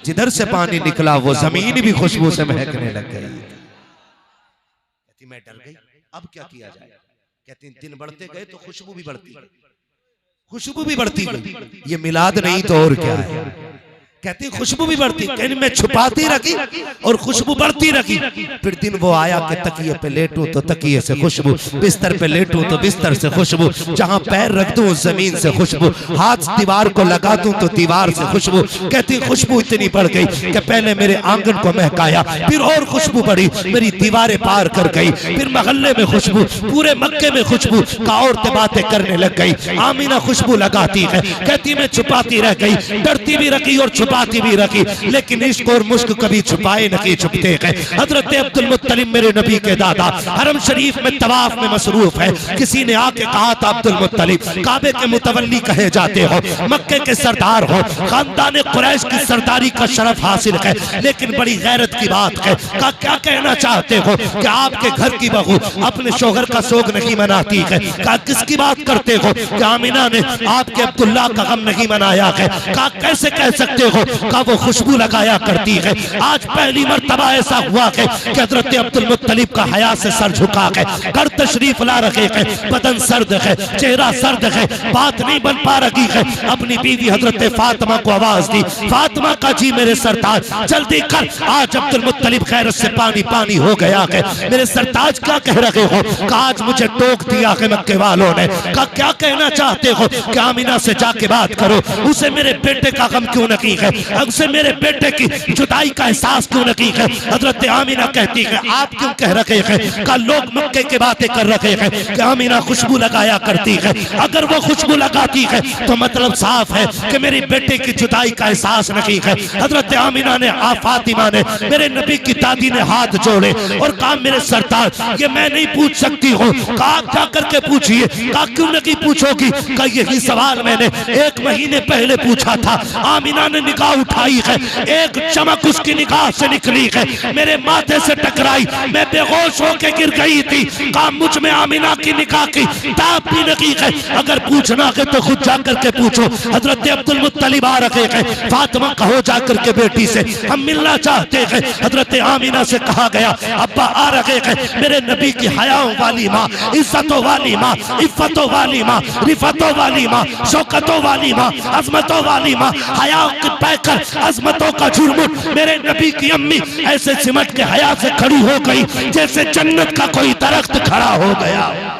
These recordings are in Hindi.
जिधर से पानी निकला वो जमीन भी खुशबू से महकने लग गई। कहती मैं डर गई, अब क्या किया जाए। कहती दिन बढ़ते गए तो खुशबू भी बढ़ती गई, खुशबू भी बढ़ती गई। ये मिलाद नहीं तो और क्या है। कहती खुशबू भी बढ़ती, कहती मैं छुपाती रखी और खुशबू बढ़ती रखी। फिर दिन वो आया कि तकिए पे लेटूं तो तकिए से खुशबू, बिस्तर पे लेटूं तो बिस्तर से खुशबू, जहां पैर रख दूं जमीन से खुशबू, हाथ दीवार को लगा दूं तो दीवार से खुशबू। कहती खुशबू इतनी बढ़ गई कि पहले मेरे आंगन को महकाया, फिर और खुशबू बढ़ी, मेरी दीवारें पार कर गई, फिर मोहल्ले में खुशबू, पूरे मक्के में खुशबू का औरतें बातें करने लग गई। आमीना खुशबू लगाती है। कहती मैं छुपाती रह गई, डरती भी रखी और छुपाती भी रखी, लेकिन इश्क और मुश्क कभी छुपाए नहीं छुपते हैं। हजरत अब्दुल मुत्तलिब मेरे नबी के दादा हरम शरीफ में तवाफ में मसरूफ है। किसी ने आके कहा था अब्दुल मुत्तलिब काबे के मुतवल्ली कहे जाते हो, मक्के के सरदार हो, खानदान कुरैश की सरदारी का शरफ हासिल है, लेकिन बड़ी गैरत की बात है का क्या कहना चाहते हो कि आपके घर की बहू अपने शोहर का सोग नहीं मनाती है। का किसकी बात करते हो कि आमिना ने आपके अब्दुल्ला का गम नहीं मनाया है। का कैसे कह सकते हो का वो खुशबू लगाया करती है। आज पहली मर्तबा ऐसा हुआ है कि हजरत अब्दुल मुत्तलिब का हया से सर झुका है, घर तशरीफ ला रखे हैं, बदन सर्द है, चेहरा सर्द है, बात नहीं बन पा रही है। अपनी बीवी हजरत फातिमा को आवाज दी, फातिमा का जी मेरे सरताज जल्दी कर, आज अब्दुल मुत्तलिब खैरत से पानी पानी हो गया है। मेरे सरताज क्या कह रहे हो कि आज मुझे टोक दिया है मक्के वालों ने। का क्या कहना चाहते हो कि आमिना से जाके बात करो, उसे मेरे बेटे का गम क्यों नहीं है, उसे मेरे बेटे की जुदाई का एहसास क्यों नहीं है। हजरत आमिना कहती है आप क्यों कह रहे हैं का लोग मक्के की बातें कर रहे हैं कि आमिना खुशबू लगाया करती है। अगर वो खुशबू लगाती है तो मतलब साफ है कि मेरे बेटे की जुदाई का एहसास नहीं है। हजरत आमिना ने फातिमा ने मेरे नबी की दादी ने हाथ जोड़े और कहा मेरे सरताज ये मैं नहीं पूछ सकती हूँ। कहा क्या करके पूछिए। कहा क्यों नहीं पूछोगी। का यही सवाल मैंने 1 महीने पहले पूछा था। आमिना ने निगाह उठाई है, एक चमक उसकी निगाह से निकली है, मेरे माथे से टकराई, मैं बेहोश होकर गिर गई थी। कहा मुझ में आमिना की निगाह की ताब भी नहीं है। अगर पूछना है तो खुद जाकर के पूछो। हजरत अब्दुल मुत्तलिब आ रखे हैं, फातिमा कहो जाकर के बेटी से हम मिलना चाहते हैं। हजरत आमिना से कहा गया अब्बा आ रहे हैं, मेरे नबी की हयाओं वाली माँ, इज्जतों वाली माँ, इफ्फतों वाली माँ, रिफतों वाली माँ, शौकतों वाली माँ, अजमतों वाली माँ, हयाओं की पैकर अजमतों का झुरमुट मेरे नबी की अम्मी ऐसे सिमट के हया से खड़ी हो गई जैसे जन्नत का कोई दरख्त खड़ा हो गया।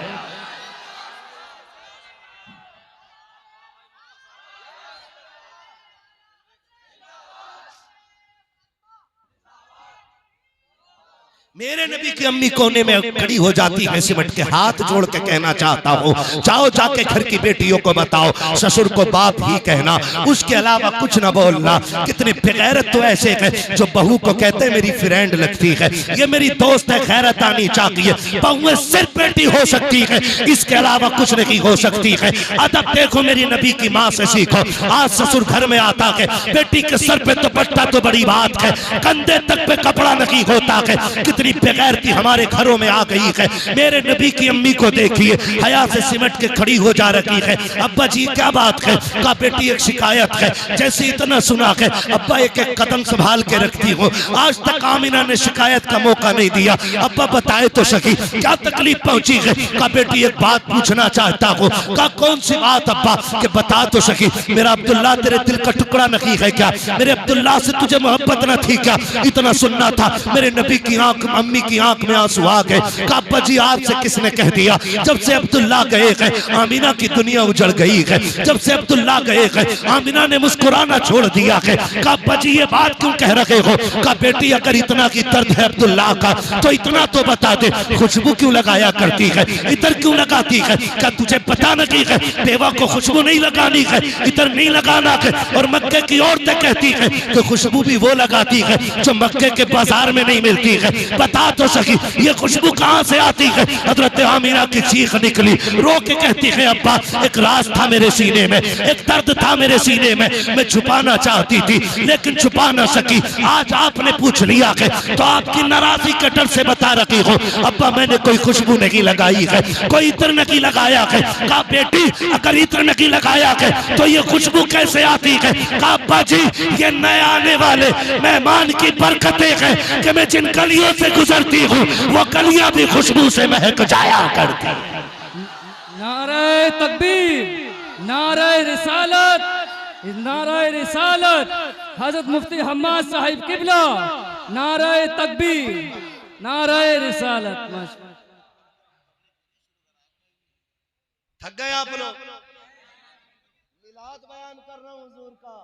मेरे नबी की अम्मी कोने में खड़ी हो जाती है, सिमट के हाथ जोड़ के कहना चाहता हूँ जाओ जाके घर की बेटियों को बताओ ससुर को बाप ही कहना, उसके अलावा कुछ ना बोलना। कितने बेगैरत तो ऐसे हैं जो बहू को कहते हैं मेरी फ्रेंड लगती है, ये मेरी दोस्त है, खैरत आनी चाहिए। बहुएं सिर्फ बेटी हो सकती है, इसके अलावा कुछ नहीं हो सकती है। अदब देखो मेरी नबी की माँ से सीखो। आज ससुर घर में आता है, बेटी के सर पे दुपट्टा तो बड़ी बात है, कंधे तक पे कपड़ा नहीं होता है। कितनी बेगैरती हमारे घरों में आ गई है। मेरे नबी की अम्मी को देखिए, हया से सिमट के खड़ी हो जा रही है। अब्बा जी क्या बात है। का बेटी एक शिकायत है, जैसे इतना सुना है अब्बा एक एक कदम संभाल के रखती हो। आज तक आमिना ने शिकायत का मौका नहीं दिया। अब्बा बताए तो सही क्या तकलीफ पहुंची है। का बेटी एक बात पूछना चाहता हूँ। का कौन सी बात अब्बा के बता तो सही। मेरा अब्दुल्ला तेरे दिल का टुकड़ा नहीं है क्या, मेरे अब्दुल्ला से तुझे मोहब्बत न थी क्या। इतना सुनना था। मेरे नबी की आंख अम्मी की आंख में आंसू आ गए। अब्बा जी आपसे किसने कह दिया। जब से अब्दुल्ला गए हैं आमिना की दुनिया उजड़ गई है। जब से अब्दुल्ला गए हैं आमिना ने मुस्कुराना छोड़ दिया है। अब्बा जी ये बात क्यों कह रहे हो। का बेटी अगर इतना की दर्द है अब्दुल्ला का तो इतना तो बता दे, खुशबू क्यों लगाया करती है, इतर क्यों लगाती है। क्या तुझे पता नहीं है बेवा को खुशबू नहीं लगानी है, इतर नहीं लगाना है। और मक्के की औरतें कहती है कि खुशबू भी वो लगाती है जो मक्के के बाजार में नहीं मिलती है। बता तो सकी ये खुशबू कहाँ से आती है। हजरत आमिना की चीख निकली, रो के कहती है अब्बा एक राज था मेरे सीने में, एक दर्द था मेरे सीने में, मैं छुपाना चाहती थी लेकिन छुपा ना सकी। आज आपने पूछ लिया है तो आपकी नाराजगी के डर से बता रखी हो अब्बा मैंने कोई खुशबू नहीं लगाई है, कोई इत्र नहीं लगाया है। कहा बेटी अगर इत्र नहीं लगाया है तो ये खुशबू कैसे आती है। कहा अब्बा जी ये नए आने वाले मेहमान की बरकतें हैं कि मैं जिन गलियों से गुजरती हूँ वो गलियां भी खुशबू से महक जाया करती। नारे तकबीर, नारे रिसालत, नारे रिसालत, हजरत मुफ्ती हम्माद साहिब किबला, नारे तकबीर, नारे रिसालत। थक गए आप लोग। मिलाद बयान कर रहा हूं हुजूर का,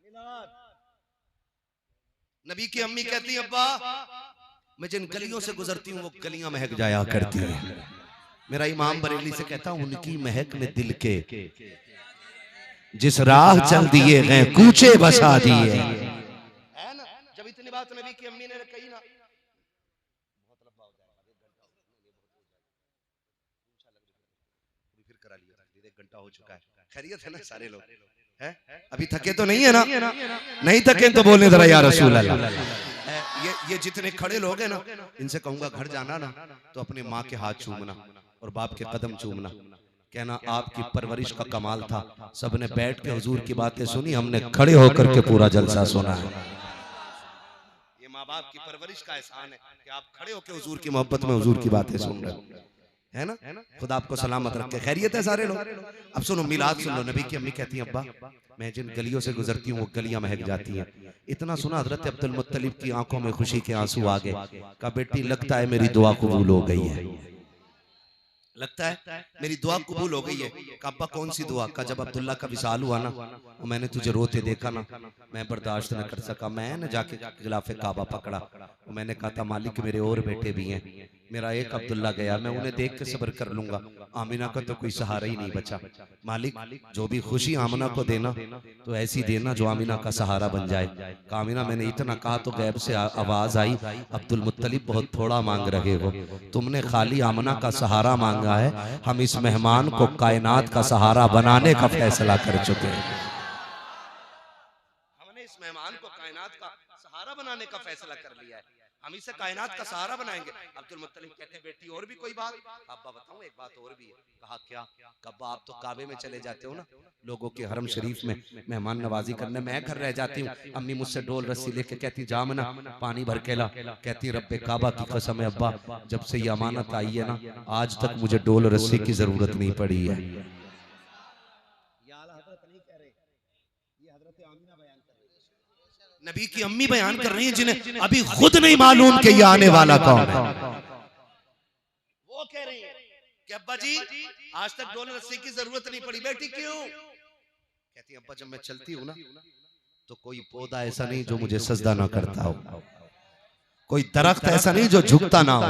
मिलाद। नबी की अम्मी कहती है अब्बा मैं जिन गलियों से गुजरती हूँ वो गलियां महक जाया करती है। मेरा इमाम बरेली से कहता हूं उनकी महक ने दिल के जिस राह चल दिए गए कूचे बसा दिए है ना। जब इतनी बात नबी की अम्मी ने कही ना, बहुत लंबा हो जाएगा, फिर करा लिया, 1 घंटा हो चुका है। खैरियत है ना सारे लोग हैं? अभी थके तो नहीं है ना? नहीं थके तो बोलने जरा या रसूल अल्लाह। ये जितने खड़े लोग हैं ना इनसे कहूंगा घर जाना ना तो अपनी माँ के हाथ चूमना और बाप के कदम चूमना, कहना आपकी परवरिश का कमाल था। सबने बैठ के हुजूर की बातें सुनी, हमने खड़े होकर के पूरा जलसा सुना है। ये माँ बाप की परवरिश का एहसान है कि आप खड़े होकर हुजूर की मोहब्बत में हुजूर की बातें सुन रहे हो, है ना। खुदा आपको सलामत रखे। खैरियत है सारे लोग। अब सुनो मिलाद सुन लो। नबी की अम्मी कहती है अब्बा मैं जिन गलियों से गुजरती हूँ वो गलियां महक जाती हैं। इतना सुना हजरत अब्दुल मुत्तलिब की आंखों में खुशी के आंसू आ गए। कहा बेटी लगता है मेरी दुआ कबूल हो गई है, लगता है मेरी दुआ कबूल हो गई है। अब्बा कौन सी दुआ? का जब अब्दुल्ला का विसाल हुआ ना और मैंने तुझे रोते देखा ना मैं बर्दाश्त न कर सका, मैं न जाके गिलाफे काबा पकड़ा और मैंने कहा था मालिक मेरे और बेटे भी हैं, मेरा एक अब्दुल्ला गया, मैं उन्हें देख के सब्र कर लूंगा, आमिना का तो कोई सहारा ही नहीं बचा। मालिक जो भी खुशी आमिना को देना तो ऐसी देना जो आमिना का सहारा बन जाए। आमिना मैंने इतना कहा तो गैब से आवाज आई अब्दुल मुत्तलिब बहुत थोड़ा मांग रहे हो, तुमने खाली आमिना का सहारा मांगा है, हम इस मेहमान को कायनात का सहारा बनाने का फैसला कर चुके हैं। हमने इस मेहमान को कायनात का सहारा बनाने का फैसला कर लिया है, हम इसे कायनात का सहारा बनाएंगे। अब्दुल मुत्तलिब कहते हैं बेटी और भी कोई बात? अब्बा बताऊं एक बात और भी है। कहा क्या? अब्बा आप तो काबे में चले जाते हो ना लोगों के हरम शरीफ में मेहमान नवाजी करने, मैं घर रह जाती हूँ। अम्मी मुझसे डोल रस्सी लेके कहती जामना पानी भर के ला, कहती रब्बे काबा की कसम है अब्बा जब से ये अमानत आई है ना आज तक मुझे डोल रस्सी की जरूरत नहीं पड़ी है। नबी की अम्मी बयान कर रही है जिन्हें अभी खुद नहीं मालूम कि ये आने वाला कौन है। वो कह रही है कि अब्बा जी आज तक डोल रस्सी की जरूरत नहीं पड़ी। बेटी क्यों? कहती अब्बा जब मैं चलती हूँ ना तो कोई पौधा ऐसा नहीं जो मुझे सजदा ना करता हो, कोई दरख्त ऐसा नहीं जो झुकता ना हो,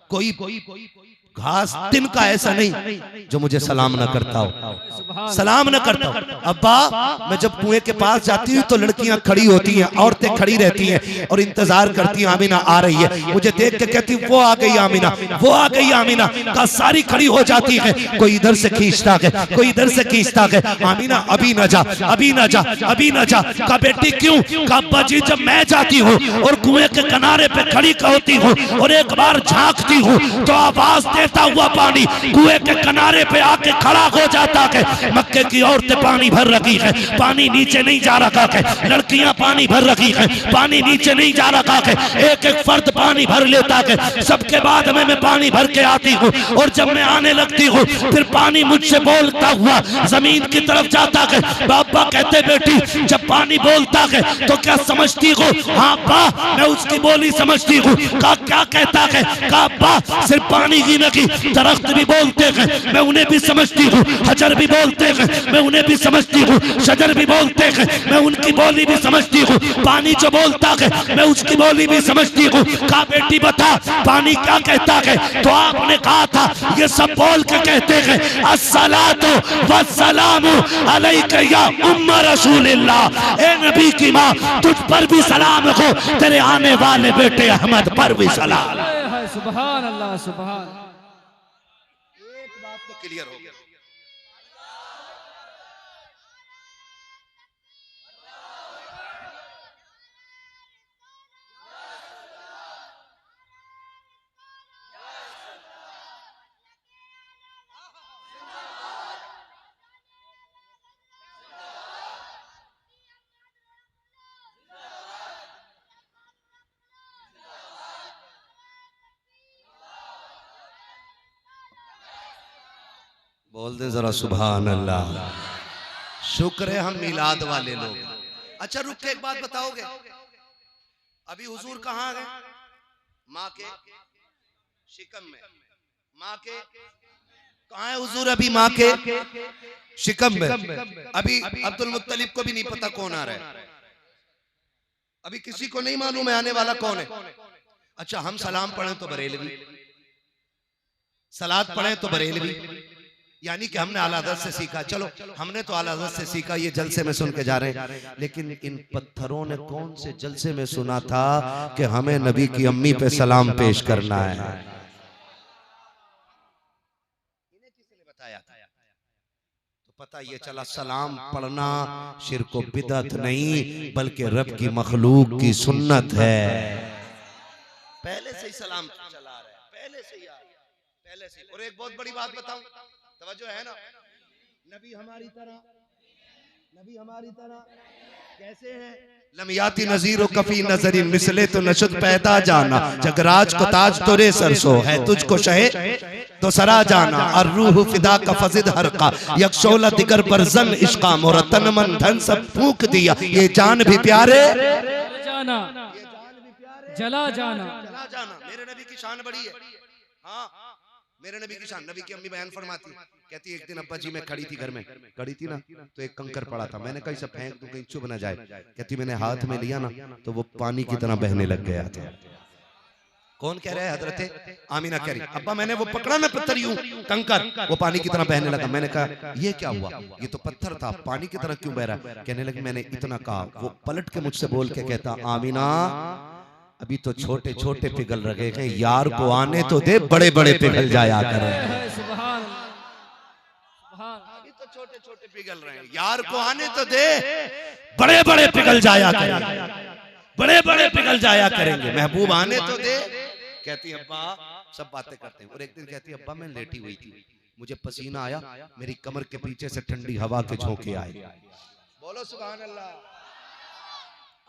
कोई घास तिनका ऐसा नहीं जो मुझे सलाम न करता हो, सलाम न करता हो। अब्बा मैं जब कुएं के पास जाती हूँ तो लड़कियां खड़ी होती हैं, औरतें खड़ी रहती हैं और इंतजार करती हैं आमिना आ रही है। मुझे देख के कहती वो आ गई आमिना, वो आ गई आमिना। का सारी खड़ी हो जाती है, कोई इधर से खींचता है, कोई इधर से खींचता है। आमिना अभी न जा, अभी न जा, अभी न जा। का बेटी क्यों? का अब्बा जी जब मैं जाती हूँ और कुएं के किनारे पे खड़ी होती हूँ और एक बार झांकती हूँ तो आवाज देता हुआ पानी कुएं के किनारे पे आके खड़ा हो जाता है। मक्के की औरतें पानी भर रखी है, पानी नीचे नहीं जा रखा है, लड़कियां पानी भर रखी है, पानी नीचे नहीं जा रखा है। एक एक फर्द पानी भर लेता है, सबके बाद में मैं पानी भर के आती हूँ और जब मैं आने लगती हूँ फिर पानी मुझसे बोलता हुआ जमीन की तरफ जाता है। बाबा कहते बेटी जब पानी बोलता है तो क्या समझती हो? हाँ बा मैं उसकी बोली समझती हूँ। क्या कहता है? अब्बा सिर्फ पानी की नहीं, दरख्त भी बोलते हैं, मैं उन्हें भी समझती हूँ। हजर भी बोलते हैं, मैं उन्हें भी समझती हूँ। शजर भी बोलते हैं, मैं उनकी बोली भी समझती हूँ। पानी जो बोलता है मैं उसकी बोली भी समझती हूँ। कहा बेटी बता पानी क्या कहता है? तो आपने कहा था ये सब बोल के कहते हैं अस्सलातु वस्सलामु अलैका या उम्मा रसूलिल्लाह। ए नबी की माँ तुझ पर भी सलाम हो, तेरे आने वाले बेटे अहमद पर भी सलाम। सुभान अल्लाह सुभान। एक बात तो क्लियर हो गया। बोल दे जरा सुभान अल्लाह। शुक्र है हम मिलाद वाले लोग। अच्छा रुक के एक बात बताओगे, अभी हुजूर कहाँ गए? माँ के शिकम में। माँ के कहाँ है हुजूर? अभी माँ के शिकम में। अभी अब्दुल मुत्तलिब को भी नहीं पता कौन आ रहा है, अभी किसी को नहीं मालूम है आने वाला कौन है। अच्छा हम सलाम पढ़ें तो बरेलवी, सलात पढ़ें तो बरेलवी, यानी कि हमने आला हज़रत से सीखा। चलो हमने तो आला हज़रत से सीखा, ये जलसे में सुन के जा रहे हैं। लेकिन इन पत्थरों ने कौन से जलसे में सुना था कि हमें नबी की अम्मी पे सलाम पेश करना है? इन्हें किसी ने बताया? तो पता ये चला सलाम पढ़ना शिर्क व बिदअत नहीं बल्कि रब की मखलूक की सुन्नत है। पहले से ही सलाम चला रहा है, पहले से ही, पहले से। और एक बहुत बड़ी बात बताऊं, तवज्जो है ना? नबी हमारी तरह कैसे हैं? लमियाती नजीर कफी नजरी मिसले तो नशद पैदा जाना, जगराज को ताज तोरे सरसो है, तुझको शहे तो सरा जाना। और रूह फिदा का फजिद हरका यकशोला दिगर बरजन इश्का मोरा तन मन धन सब फूंक दिया, ये जान भी प्यारे जाना जला जाना। मेरे नबी की शान बड़ी है। हाँ मेरे नबी की शान। नबी की अम्मी बयान फरमाती, कहती एक दिन अब्बा जी मैं खड़ी थी, घर में खड़ी थी ना, तो एक कंकर पड़ा था, मैंने कहा इसे फेंक दूं कहीं चुभ ना जाए। कहती मैंने हाथ में लिया ना तो वो पानी की तरह बहने लग गया था। कौन कह रहा है? हजरत आमीना कह रही, अब्बा मैंने वो पकड़ा ना पत्थर यूं कंकर, वो पानी की तरह बहने लगा। मैंने कहा ये क्या हुआ? ये तो पत्थर था, पानी की तरह क्यों बह रहा? कहने लगे मैंने इतना कहा, वो पलट के मुझसे बोल के कहता आमीना अभी तो छोटे छोटे पिघल रहे हैं, यार को आने तो दे, बड़े बड़े पिघल जाया करें। अभी तो छोटे छोटे पिघल रहे हैं, यार को आने तो दे, बड़े बड़े पिघल जाया करेंगे, बड़े बड़े पिघल जाया करेंगे। महबूब आने तो दे। कहती अब्बा सब बातें करते हैं। और एक दिन कहती अब्बा मैं लेटी हुई थी, मुझे पसीना आया, मेरी कमर के पीछे से ठंडी हवा के झोंके आए। बोलो सुभान अल्लाह।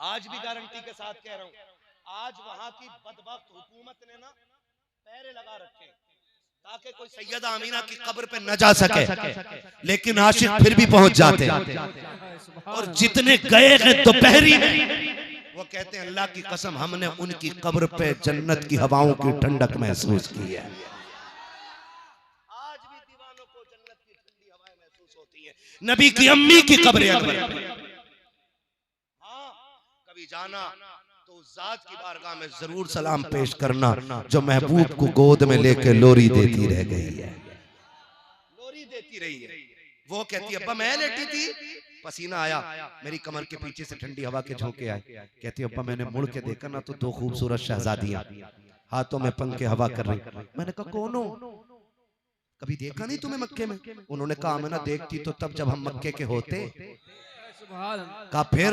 आज भी गारंटी के साथ कह रहा हूं, आज वहां की बदबख्त हुकूमत ने ना पैरे लगा रखे ताकि कोई सैयदा आमीना की कब्र पे न जा सके, लेकिन आशिक फिर भी पहुंच जाते हैं। और जितने गए हैं दोपहरी में वो कहते हैं अल्लाह की कसम हमने उनकी कब्र पे जन्नत की हवाओं की ठंडक महसूस की है। आज भी दीवानों को जन्नत की ठंडी हवाएं महसूस होती हैं नबी की अम्मी की कब्र अकबर। हाँ कभी जाना तो जात की बारगाह में जरूर सलाम पेश करना जो महबूब को गोद में लेके लोरी देती रह गई है, लोरी देती रही है। वो कहती अब्बा मैं लेटी थी, पसीना आया, मेरी कमर के पीछे से ठंडी हवा के झोंके आए। कहती अब्बा मैंने मुड़ के देखा ना तो दो खूबसूरत शहजादियां हाथों में पंख के हवा कर रही। मैंने कहा कौन हो? कभी देखा नहीं तुम्हें मक्के में? उन्होंने कहा मैं ना देखती तो तब जब हम मक्के के होते। कहा फिर?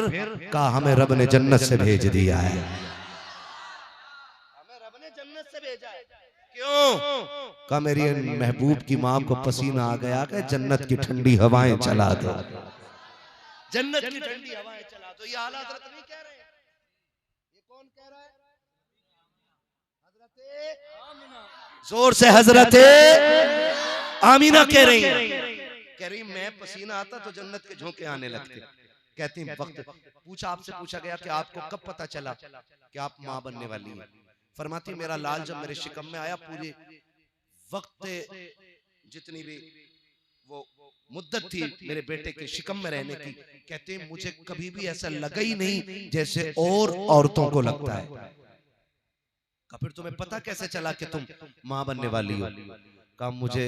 कहा हमें रब ने जन्नत से भेज दिया है, हमें रब ने जन्नत से भेजा है। क्यों? कहा मेरी महबूब की माँ को पसीना आ गया कि जन्नत की ठंडी हवाएं चला दो, जन्नत की ठंडी हवाएं चला दो। ये आला हज़रत नहीं कह रहे, ये कौन कह रहा है? हज़रत जोर से हज़रत आमीना कह रही है। कह रही मैं पसीना आता तो जन्नत के झोंके आने लगते। कहती वक्त पूछा, आपसे पूछा गया कि आपको कब पता चला कि आप माँ बनने वाली हैं? फरमाती मेरा लाल जब मेरे शिकम में आया, पूरे वक्त जितनी भी वो मुद्दत थी मेरे बेटे के शिकम में रहने की, कहते मुझे कभी भी ऐसा लगा ही नहीं जैसे और औरतों को लगता है। फिर तुम्हें पता कैसे चला कि तुम मां बनने वाली हो? कहा मुझे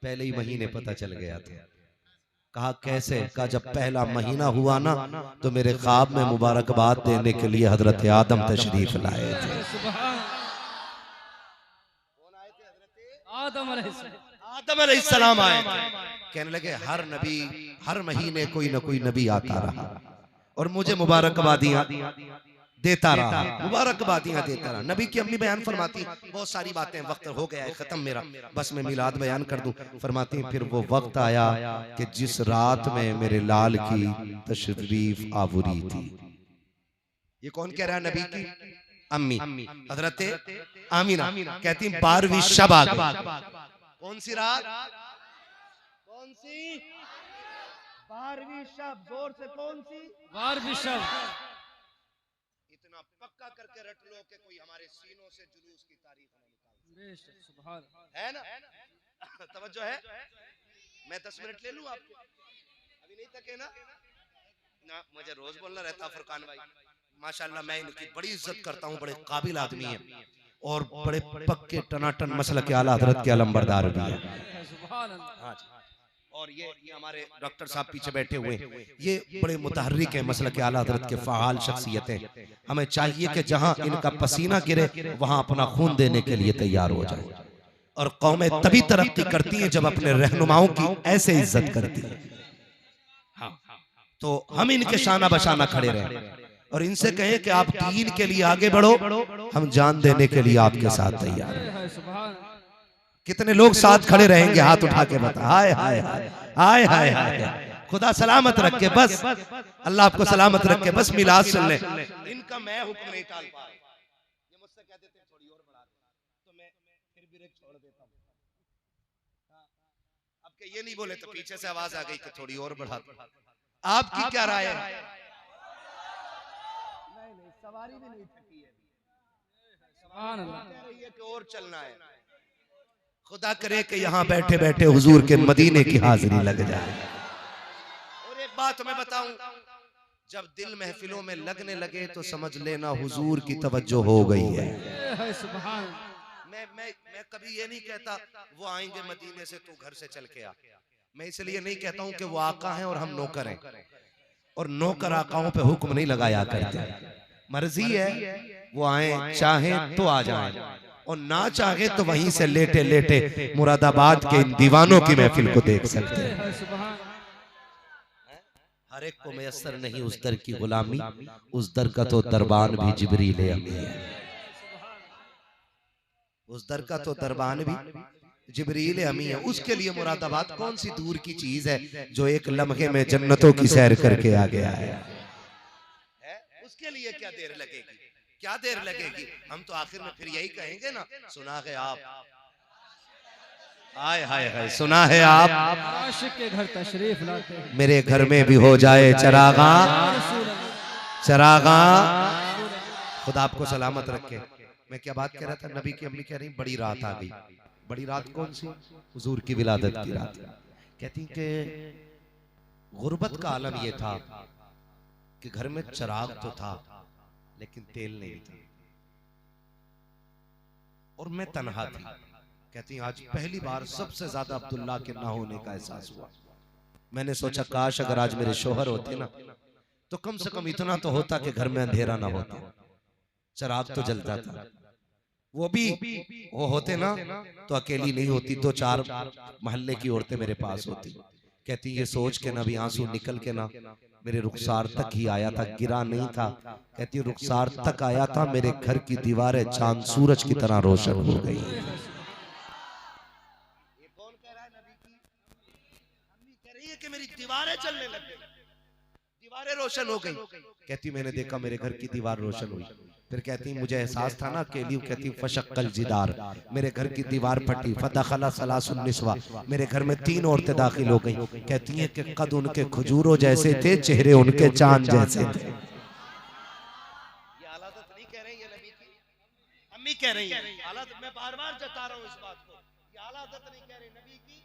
पहले ही महीने पता चल गया था। कहा कैसे? कहा जब पहला महीना हुआ ना तो मेरे ख्वाब में मुबारकबाद देने के लिए हजरत आदम तशरीफ लाए थे। आदम अलैहिस्सलाम आए थे। कहने लगे हर नबी हर महीने कोई ना कोई नबी आता रहा और मुझे मुबारकबादियां देता रहा, मुबारकबादियां देता रहा। नबी की अम्मी बयान फरमाती बहुत सारी बातें, वक्त हो गया है खत्म मेरा, बस मैं मिलाद बयान कर दूं। फरमाती फिर वो वक्त आया कि जिस रात में मेरे लाल की तशरीफ आवरी थी। ये कौन कह रहा है? नबी की अम्मी हजरत आमीना कहती 12वीं शब आ गई। कौन सी रात? कौन सी? 12वीं शब। जोर से कौन सी? 12वीं शब। इतना पक्का करके रट लो कि कोई हमारे सीनों से जुलूस की तारीफ न निकाले। सुभान है ना? तवज्जो है? मैं 10 मिनट ले लूं आपको? अभी नहीं थके ना? ना मुझे रोज बोलना रहता फुरकान भाई। माशाल्लाह मैं इनकी बड़ी इज्जत करता हूँ, बड़े काबिल आदमी हैं और बड़े पक्के टनाटन मसलक के आला हजरत के अलमबरदार भी हैं। हाँ जी। और ये हमारे डॉक्टर साहब पीछे बैठे हुए, ये बड़े मुतहर्रिक हैं, मसलक के आला हजरत के फ़आल शख्सियतें। हमें चाहिए कि जहां इनका पसीना गिरे वहां अपना खून देने के लिए तैयार हो जाए। और कौमें तभी तरक्की करती हैं जब अपने रहनुमाओं की ऐसे इज्जत करती है। हाँ, तो हम इनके शाना बशाना खड़े रहें और इनसे कहें कि आप दीन के लिए आगे बढ़ो, हम जान देने के लिए आपके साथ तैयार हैं। कितने लोग साथ खड़े रहेंगे? हाथ उठा के बता। हाय हाय हाय हाय हाय हाय। खुदा सलामत रखे, बस अल्लाह आपको सलामत रखे, बस मिलाद सुन ले। इनका मैं हुक्म नहीं टाल पा रहा। ये मुझसे कहते थे थोड़ी और बढ़ा दे, तो मैं फिर ब्रेक छोड़ देता हूं। अब के ये नहीं बोले तो पीछे से आवाज आ गई कि थोड़ी और बढ़ा दो। आपकी क्या राय है? नहीं, सवारी भी नहीं थकी है। सुभान अल्लाह। कह रही है कि और चलना है। खुदा करे कि यहाँ बैठे बैठे हुजूर के मदीने की हाजिरी लग जाए। और एक बात मैं बताऊं, जब दिल महफिलों में लगने लगे तो समझ लेना हुजूर की तवज्जो हो गई है। मैं कभी ये नहीं कहता वो आएंगे मदीने से तू घर से चल के आ। मैं इसलिए नहीं कहता हूं कि वो आका हैं और हम नौकर हैं, और नौकर आकाओं पे हुक्म नहीं लगाया करते। मर्जी है वो आए, चाहे तो आ जाए और ना चाहे तो वहीं से लेटे लेटे मुरादाबाद के इन दीवानों की महफिल को देख सकते हैं। हर एक को मयसर नहीं उस दर की गुलामी, उस दर का तो दरबान भी जिब्रील अमी है। उस दर का तो दरबान भी जिब्रील अमी है। उसके लिए मुरादाबाद कौन सी दूर की चीज है जो एक लम्हे में जन्नतों की सैर करके आ गया है? उसके लिए क्या देर लगेगी? क्या देर लगेगी? हम तो आखिर में फिर यही कहेंगे ना, सुना है आप, हाय हाय हाय, सुना है आप आशिक के घर तशरीफ लाते हैं। मेरे घर में भी हो जाए चरागा चरागा। खुदा आपको सलामत रखे। मैं क्या बात कह रहा था? नबी की अम्मी कह रही बड़ी रात आ गई। बड़ी रात कौन सी? हुजूर की विलादत की रात। कहती कि गुर्बत का आलम यह था कि घर में चराग तो था लेकिन तेल नहीं था और मैं तन्हा थी। कहती आज पहली बार सबसे ज्यादा अब्दुल्ला के ना होने का एहसास हुआ। मैंने सोचा काश अगर आज मेरे शोहर होते ना तो कम से कम इतना तो होता कि घर में अंधेरा ना होता, चराग तो जलता था। वो होते ना तो अकेली नहीं होती, 2-4 मोहल्ले की औरतें मेरे पास होती। कहती ये सोच के ना भी आंसू निकल के ना मेरे रुखसार तक ही आया था, गिरा नहीं था। कहती रुखसार तक आया था, मेरे घर की दीवारें चांद सूरज की तरह रोशन हो गई। ये कौन कह रहा है? नबी की अम्मी कह रही है कि मेरी दीवारें चलने लग गई, दीवारें रोशन हो गई। कहती मैंने देखा मेरे घर की दीवार रोशन हुई। फिर कहती मुझे एहसास था ना अकेली। कहती फशक्कल जिदार, मेरे घर की दीवार फटी। फदखला सलासुन निस्वा, मेरे घर में 3 औरतें दाखिल हो गई। कहती हैं कि कद उनके खजूरों जैसे थे, चेहरे उनके चांद जैसे थे। ये हालात नहीं कह रहे हैं ये नबी की। अम्मी कह रही है, आला मैं बार बार जता रहा हूँ इस बात को, ये आला हज़रत नहीं कह रहे, नबी की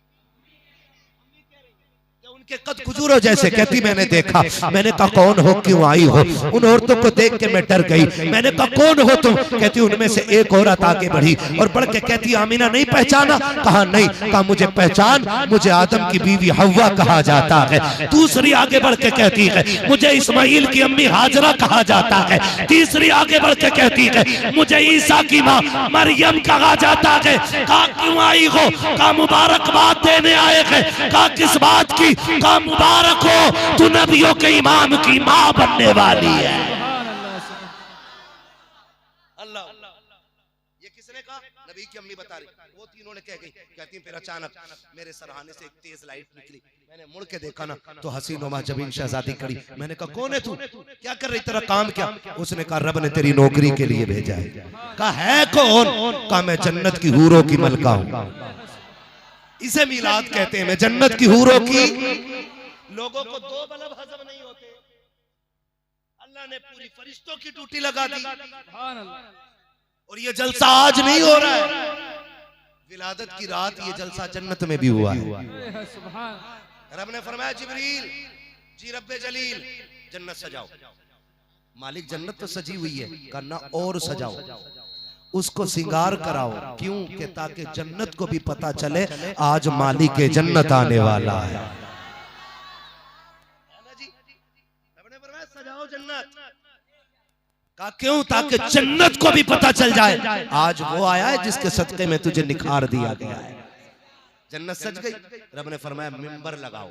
अम्मी कह रही है कि उनके कद कुजूरों जैसे। कहती मैंने देखा, मैंने कहा कौन हो, क्यों आई हो? उन औरतों को देख के मैं डर गई। मैंने कहा कौन हो तुम? कहती उनमें से एक औरत आगे बढ़ी और बढ़ के कहती आमीना नहीं पहचाना? कहा नहीं। कहा मुझे पहचान, मुझे आदम की बीवी हव्वा कहा जाता है। दूसरी आगे बढ़ के कहती है मुझे इस्माइल की अम्मी हाजरा कहा जाता है। तीसरी आगे बढ़ के कहती है मुझे ईसा की माँ मरियम कहा जाता है। कहा क्यों आई हो? कहा मुबारकबाद देने आए हैं। कहा किस बात की? कहा मुबारक हो, तू नबियों के इमाम की माँ बनने वाली है। अल्लाह, ये किसने कहा? नबी की अम्मी बता रही। वो तीनों ने कह गई। कहती फिर अचानक मेरे सरहाने से एक तेज लाइट निकली, मैंने मुड़ के देखा ना तो हसीनुमा जबीन शहजादी खड़ी। मैंने कहा कौन है तू, क्या कर रही, तेरा काम क्या? उसने कहा रब ने तेरी नौकरी के लिए भेजा है। कहा है कौन? कहा मैं जन्नत की हूरों की मलका हूं। इसे मिलाद कहते हैं। मैं जन्नत की हूरों की। लोगों को दो बल्ब हजम नहीं होते, अल्लाह ने पूरी फरिश्तों की ड्यूटी लगा दी। और ये जलसा आज नहीं हो रहा है, विलादत की रात ये जलसा जन्नत में भी हुआ है। रब ने फरमाया जिब्रील जी रब्बे जलील जन्नत सजाओ। मालिक जन्नत तो सजी हुई है, करना और सजाओ, उसको सिंगार कराओ। क्यों? कि ताकि जन्नत को भी पता चले आज मालिक के जन्नत आने वाला है। सजाओ जन्नत का। क्यों? ताकि जन्नत को भी पता चल जाए आज वो आया है जिसके सदके में तुझे निखार दिया गया है। जन्नत सज गई। रब ने फरमाया मिंबर लगाओ।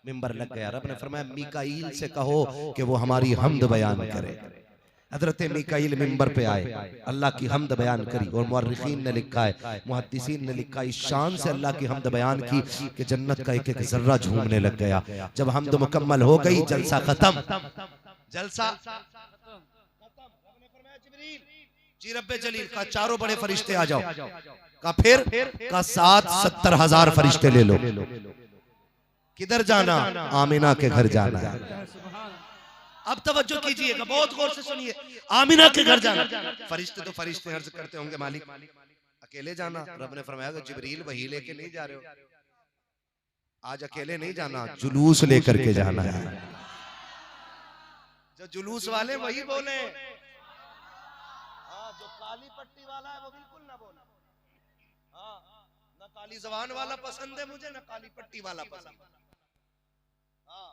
मिंबर लग गया। रब ने फरमाया मीकाईल से कहो कि वो हमारी हमद बयान करे। हजरत मीकाईल मिंबर पे आए, अल्लाह की हमद बयान करी। और मुअर्रिखीन ने लिखा है, मुहद्दिसीन ने लिखा है, इस शान से अल्लाह की हमद बयान की कि जन्नत का एक एक जर्रा झूमने लग गया। जब हमद मुकम्मल हो गई, जलसा खत्म। जलसा जी रब्बे जलील का चारों बड़े फरिश्ते आ जाओ। का फिर का 70,000 फरिश्ते ले लो। किधर जाना? आमिना के घर जाना है। अब तवज्जो कीजिएगा, बहुत गौर से सुनिए। आमिना के घर जाना। फरिश्ते तो फरिश्ते अर्ज करते होंगे मालिक अकेले जाना? रब ने फरमाया जिब्रील वही लेके नहीं जा रहे हो, आज अकेले नहीं जाना, जुलूस लेकर के जाना है। जो जुलूस वाले वही बोले, हाँ, जो काली पट्टी वाला है वो बिल्कुल ना बोले। हाँ, ना काली जबान वाला पसंद है मुझे, ना काली पट्टी वाला पसंद। हाँ,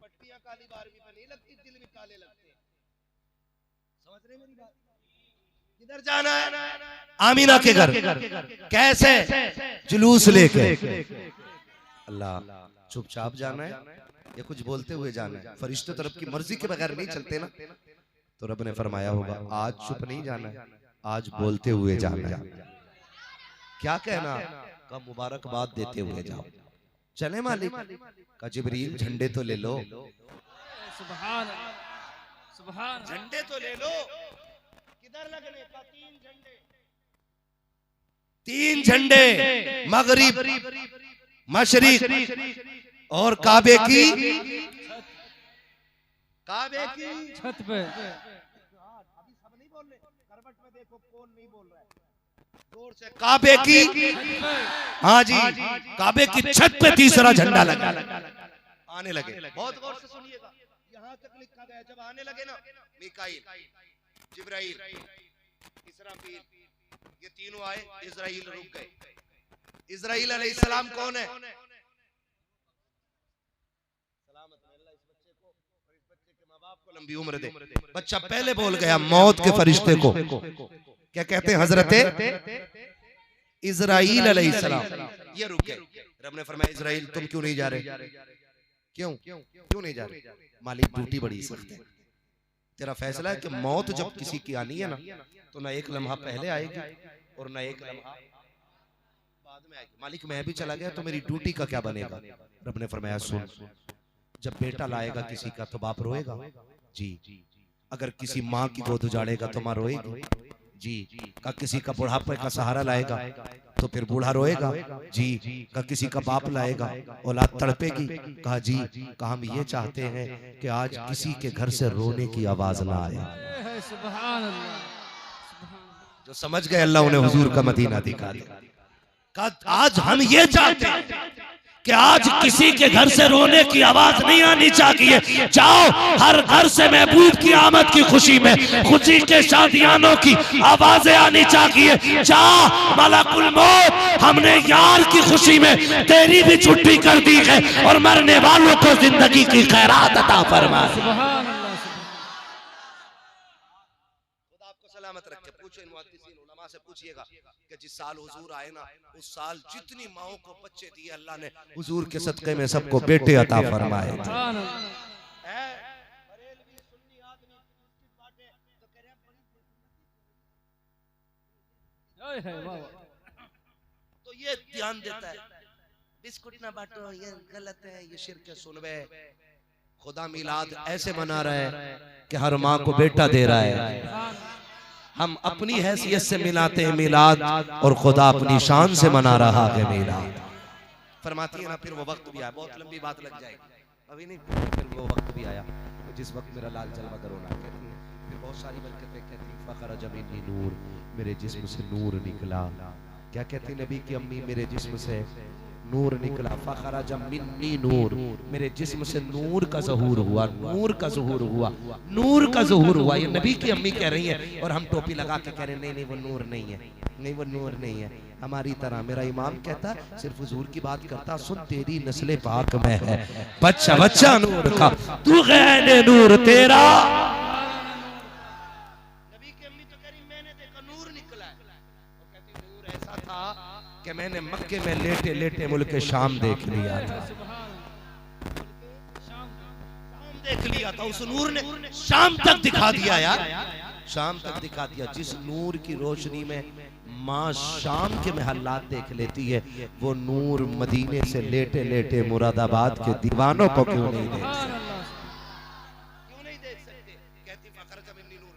पट्टियां काली बारहवीं पर नहीं लगती, दिल भी काले लगते हैं। समझ रहे मेरी बात? किधर जाना है? आमीना के घर। कैसे? जुलूस लेके। अल्लाह, चुपचाप जाना है या कुछ बोलते हुए जाना है? फरिश्ते तो रब की मर्जी के बगैर नहीं चलते ना। तो रब ने फरमाया होगा आज चुप नहीं जाना है, आज बोलते हुए जाना है। क्या कहना? का मुबारकबाद देते हुए जाओ। चले मालिक का जिब्रील झंडे तो ले लो। सुभान सुभान, झंडे तो ले लो। किधर लगने का? 3 झंडे, मगरिब, मशरिक और काबे की छत पे। अभी सब नहीं बोल रहे, करवट में देखो कौन नहीं बोल रहा है, जोर से। काबे की, हाँ जी, काबे की छत पे तीसरा झंडा लगा। आने लगे। बहुत गौर से सुनिएगा, यहाँ तक लिखा गया जब आने लगे ना मीकाईल, जिब्राइल, इसराफील, ये तीनों आए, इजराइल रुक गए। इजराइल अलैहिस्सलाम कौन है? लंबी उम्र दे। बच्चा पहले बोल गया मौत के फरिश्ते को क्या कहते हैं? हजरत इजराइल अलैहिस्सलाम। ये रुक गए। रब ने फरमाया इजराइल तुम क्यों नहीं जा रहे? क्यों नहीं जा रहे? मालिक ड्यूटी बड़ी सख्त है, तेरा फैसला है कि मौत जब किसी की आनी है ना तो ना एक लम्हा पहले आएगी और ना एक लम्हा बाद में आएगी। मालिक मैं भी चला गया तो मेरी ड्यूटी का क्या बनेगा? रब ने फरमाया सुन, जब बेटा लाएगा किसी का तो बाप रोएगा जी, अगर किसी माँ की गोद उजाड़ेगा तो माँ रोएगी जी, का किसी का बुढ़ापे का सहारा लाएगा तो फिर बूढ़ा रोएगा जी, का किसी का बाप लाएगा औलाद तड़पेगी। कहा जी, कहा हम ये चाहते हैं कि आज किसी के घर से रोने की आवाज ना आए। जो समझ गए अल्लाह उन्हें हुजूर का मदीना दिखा दिया। आज हम ये चाहते हैं कि आज किसी के घर से रोने की आवाज नहीं आनी चाहिए। जाओ हर घर से महबूब की आमद की खुशी में खुशी के शादियानों की आवाजें आनी चाहिए। जा मलकुल मौत, हमने यार की खुशी में तेरी भी छुट्टी कर दी है और मरने वालों को जिंदगी की खैरात अता फरमा। आपको सलामत रखे। पूछो इन मुहद्दिसीन उलमा से पूछिएगा कि जिस साल हुजूर आए ना उस साल जितनी माओ को बच्चे दिए अल्लाह ने हुजूर के सदक़े में सबको बेटे अता फरमाए। तो ये ध्यान देता है बिस्कुट ना बांटो, ये गलत है, ये शिर्क है। सुनवे खुदा मिलाद ऐसे मना रहा है कि हर माँ को बेटा दे रहा है। हम अपनी हैसियत से मिलाते हैं मिलाद और खुदा अपनी शान से मना रहा है मिलाद। फरमाती है ना फिर वो वक्त भी आया, बहुत लंबी बात लग जाएगी अभी नहीं, फिर वो वक्त भी आया तो जिस वक्त मेरा लाल जलवा करोना कहती है। फिर बहुत सारी बरकतें कहती है फखरज मिन्नी नूर, मेरे जिस्म से नूर निकला। क्या कहती नबी की अम्मी, मेरे जिस्म से नूर निकला। फखरज मिन्नी नूर, मेरे जिस्म से नूर का ज़हूर हुआ, नूर का ज़हूर हुआ, नूर का ज़हूर हुआ। ये नबी की अम्मी कह रही है और हम टोपी लगा के कह रहे हैं नहीं नहीं वो नूर नहीं है, नहीं वो नूर नहीं है। हमारी तरह मेरा इमाम कहता सिर्फ हुजूर की बात करता, सुन तेरी नस्ले पाक में है बच्चा बच्चा नूर का, तू गैर नूर तेरा। नबी की अम्मी तो कह रही मैंने देखा नूर निकला है। वो कहती नूर ऐसा था कि मैंने मक्के में लेटे लेटे मुल्क शाम देख लिया था, शाम देख लिया था। उस नूर ने शाम तक दिखा दिया यार, शाम तक दिखा दिया। जिस नूर की रोशनी में माँ शाम के महल्लात देख लेती है, वो नूर मदीने से लेटे लेटे मुरादाबाद के दीवानों को क्यों नहीं देख सकते? क्यों नहीं देख सकते? कहती फखरज मिन्नी नूर,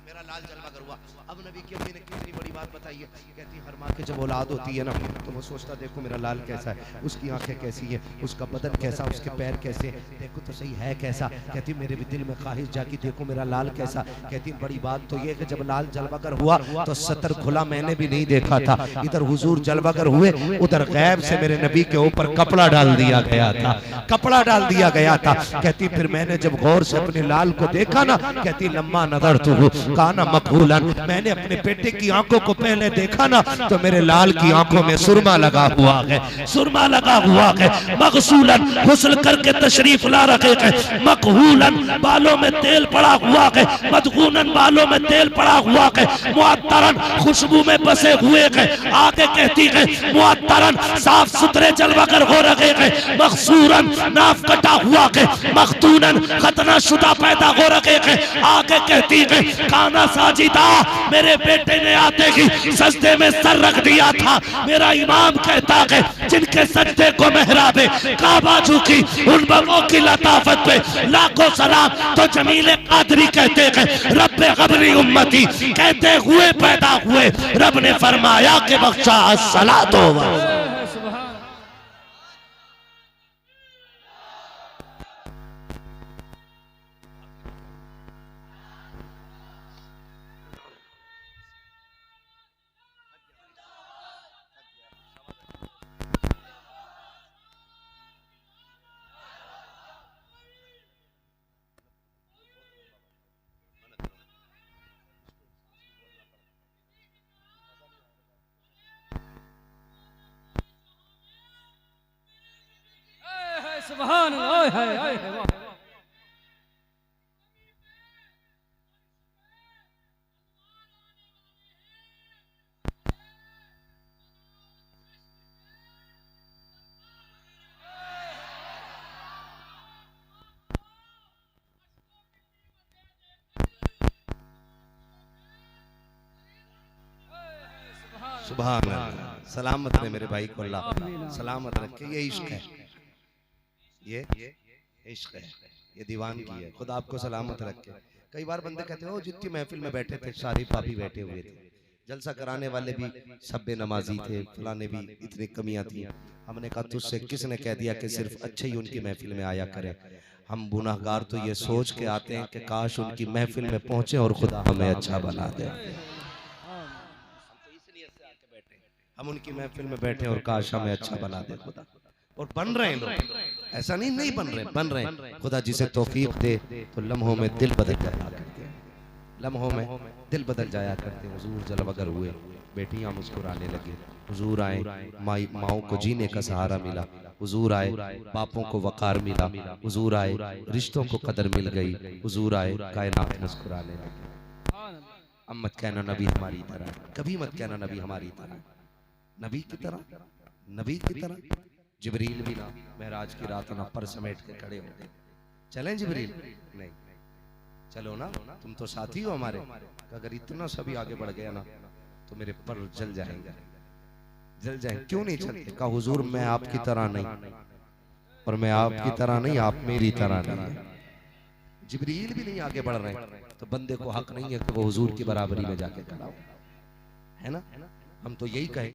मेरा लाल जलवा हुआ। अब नबी की अम्मी ने कितनी बड़ी बात बताई है। कहती हर माँ के जब औलाद होती है ना तो वो सोचता देखो मेरा लाल कैसा है, उसकी आंखें कैसी है, उसका बदन कैसा, उसके पैर कैसे, देखो तो सही है कैसा। कहती मेरे भी दिल में ख्वाहिश जागी देखो मेरा लाल कैसा। कहती बड़ी बात तो ये कि जब लाल जलवागर हुआ तो सतर खुला मैंने भी नहीं देखा था। इधर हुजूर जलवागर हुए, उधर गैब से मेरे नबी के ऊपर कपड़ा डाल दिया गया था, कपड़ा डाल दिया गया था। कहती फिर मैंने जब गौर से अपने लाल को देखा ना, कहती लम्मा नजर तू काना मकबूलन, मैंने अपने बेटे की आंखों को पहले देखा ना तो मेरे लाल की आंखों में सुरमा लगा हुआ है, सुरमा लगा हुआ है। मगसूलन गुस्ल करके तशरीफ ला रखे हैं, मकहूलन बालों में तेल पड़ा हुआ है, मदगूनन बालों में तेल पड़ा हुआ है, मुअत्तरन खुशबू में बसे हुए हैं। आगे कहती है मुअत्तरन साफ सुथरे जलवागर हो रहे हैं, मखसूरन नाफ कटा हुआ है, मखतूनन खतना शुदा पैदा हो रहे हैं। आगे कहती है काना साजिदा, मेरे बेटे ने आते ही सजदे में सर रख दिया था। मेरा इमाम कहता है जिनके सजदे को मेहराबे काबा झुकी, उन बगों की लताफत पे लाखों सलाम। तो जमील कादरी कहते हैं रब्बे ग़बरी उम्मती, कहते हुए पैदा हुए रब ने फरमाया कि बख्शा अस्सलातो व सुभान अल्लाह, हाय हाय वाह। सुभान अल्लाह। सलामत रहे मेरे भाई को अल्लाह सलामत रखे। ये इश्क है, ये इश्क है, ये दीवान की है। खुदा आपको सलामत रखे। कई बार बंदे कहते हो जितनी महफिल में बैठे थे सारी पापी बैठे हुए थे, जलसा कराने वाले भी सब बेनमाजी थे, फलाने भी इतनी कमियां थी। हमने कहा तुझसे किसने कह दिया कि सिर्फ अच्छे ही उनकी महफिल में आया करें। हम गुनाहगार तो ये सोच के आते हैं कि काश उनकी महफिल में पहुंचे और खुदा हमें अच्छा बना दे। हम उनकी महफिल में बैठे और काश हमें अच्छा बना दे खुदा। और बन रहे हैं लोग, ऐसा नहीं बन रहे, बन रहे हैं। खुदा जिसे तौफीक दे तो लम्हों में दिल बदल जाया करते हैं, लम्हों में दिल बदल जाया करते हैं। हुजूर जलवगर हुए, बेटियां मुस्कुराने लगी। हुजूर आए, माओं को जीने का सहारा मिला। हुजूर आए, बापों को वकार मिला। हुजूर आए, रिश्तों को कदर मिल गई। हुजूर आए, कायनात मुस्कुराने लगी। अब मत कहना नबी हमारी तरह, कभी मत कहना नबी हमारी तरह। नबी की तरह, नबी की तरह जिब्रील भी ना महराज की रात ना पर समेट के खड़े होते। चलें जिब्रील? नहीं, चलो ना, तुम तो साथी हो हमारे। अगर इतना सभी आगे बढ़ गया ना तो मेरे पर जल जाएंगे, जल जाएंगे। क्यों नहीं चलते? कहा हुजूर मैं आपकी तरह नहीं, और मैं आपकी तरह नहीं, आप मेरी तरह नहीं। जिब्रील भी नहीं आगे बढ़ रहे हैं तो बंदे को हक नहीं है कि वो हुजूर की बराबरी में जाके खड़ा हो, है ना? हम तो यही कहें